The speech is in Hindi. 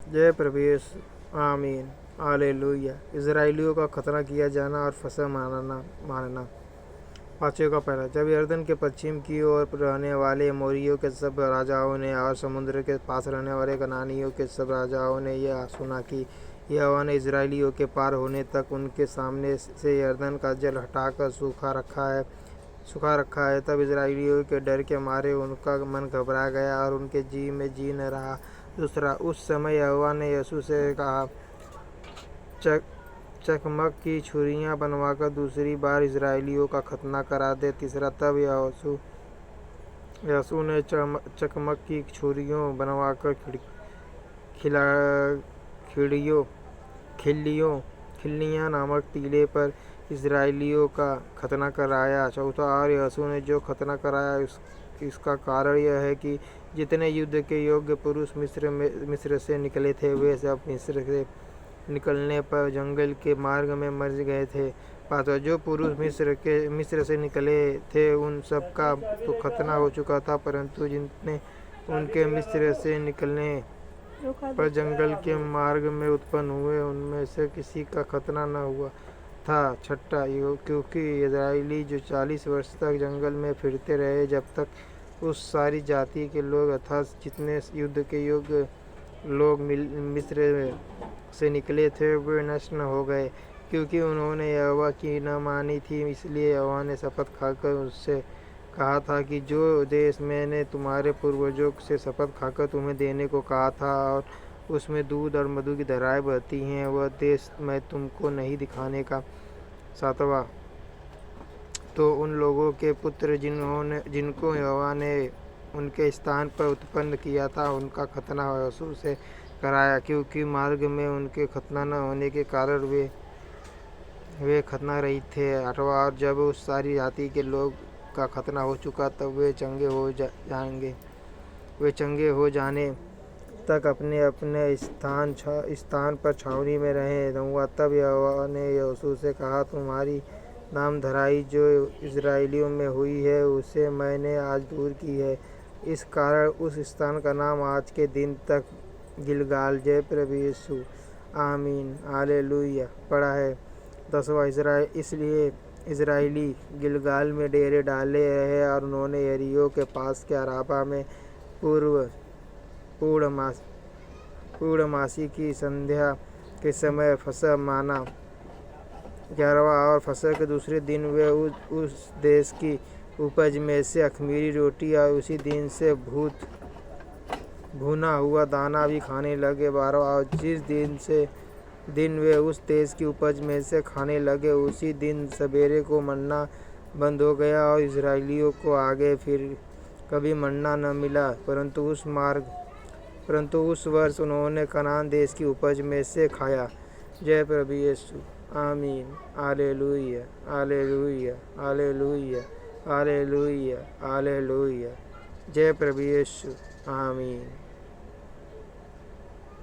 जय प्रभु यीशु। आमीन। हालेलुया। इजराइलियों का खतना किया जाना और फसह मानना। पाँचवें का पहला। जब यरदन के पश्चिम की ओर रहने वाले एमोरियों के सब राजाओं ने और समुद्र के पास रहने वाले कनानियों के सब राजाओं ने यह सुना कि यहोवा ने इजराइलियों के पार होने तक उनके सामने से यरदन का जल हटाकर सूखा रखा है, तब इजराइलियों के डर के मारे उनका मन घबरा गया और उनके जी में जी न रहा। दूसरा, उस समय यहोवा ने यीशु से कहा, चकमक की छुरियां बनवाकर दूसरी बार इजराइलियों का खतना करा दे। तीसरा, तब यीशु ने चकमक की छुरियों बनवाकर खिल्लियाँ नामक टीले पर इजराइलियों का खतना कराया। चौथा, और यीशु ने जो खतना कराया इसका कारण यह है कि जितने युद्ध के योग्य पुरुष मिस्र से निकले थे वे सब मिस्र से निकलने पर जंगल के मार्ग में मर गए थे। पांचवा, जो पुरुष मिस्र से निकले थे उन सब का तो खतना हो चुका था, परंतु जितने उनके मिस्र से निकलने पर जंगल के मार्ग में उत्पन्न हुए उनमें से किसी का खतना न हुआ था। छठा, क्योंकि इजराइली जो 40 वर्ष तक जंगल में फिरते रहे जब तक उस सारी जाति के लोग अर्थात जितने युद्ध के योग्य लोग मिस्र से निकले थे वे नष्ट न हो गए, क्योंकि उन्होंने यहोवा की न मानी थी। इसलिए यहोवा ने शपथ खाकर उससे कहा था कि जो देश मैंने तुम्हारे पूर्वजों से शपथ खाकर तुम्हें देने को कहा था और उसमें दूध और मधु की धाराएं बहती हैं, वह देश मैं तुमको नहीं दिखाने का। सातवां, तो उन लोगों के पुत्र जिनको यहोवा ने उनके स्थान पर उत्पन्न किया था उनका खतना यीशु से कराया, क्योंकि मार्ग में उनके खतना न होने के कारण वे खतना रहित थे। आठवां, और जब उस सारी जाति के लोग का खतना हो चुका तब वे चंगे हो जाने तक अपने अपने स्थान पर छावनी में रहे। नौवां, तब यहोवा ने यीशु से कहा, तुम्हारी नाम धराई जो इजराइलियों में हुई है उसे मैंने आज दूर की है। इस कारण उस स्थान का नाम आज के दिन तक गिलगाल। जय प्रभु यीशु। आमीन। हालेलुया पड़ा है। 10वां, इसलिए इजराइली गिलगाल में डेरे डाले रहे और उन्होंने यरीहो के पास के अराबा में पूर्णमासी की संध्या के समय फसह माना। 11वां, और फसह के दूसरे दिन वे उस देश की उपज में से अख़मीरी रोटी और उसी दिन से भुना हुआ दाना भी खाने लगे। 12वां, और जिस दिन वे उस देश की उपज में से खाने लगे उसी दिन सवेरे को मन्ना बंद हो गया और इजराइलियों को आगे फिर कभी मन्ना न मिला, परंतु उस वर्ष उन्होंने कनान देश की उपज में से खाया। जय प्रभु यीशु। आमीन। Hallelujah. Hallelujah. Hallelujah. Hallelujah. Hallelujah. जय प्रभु यीशु। आमीन।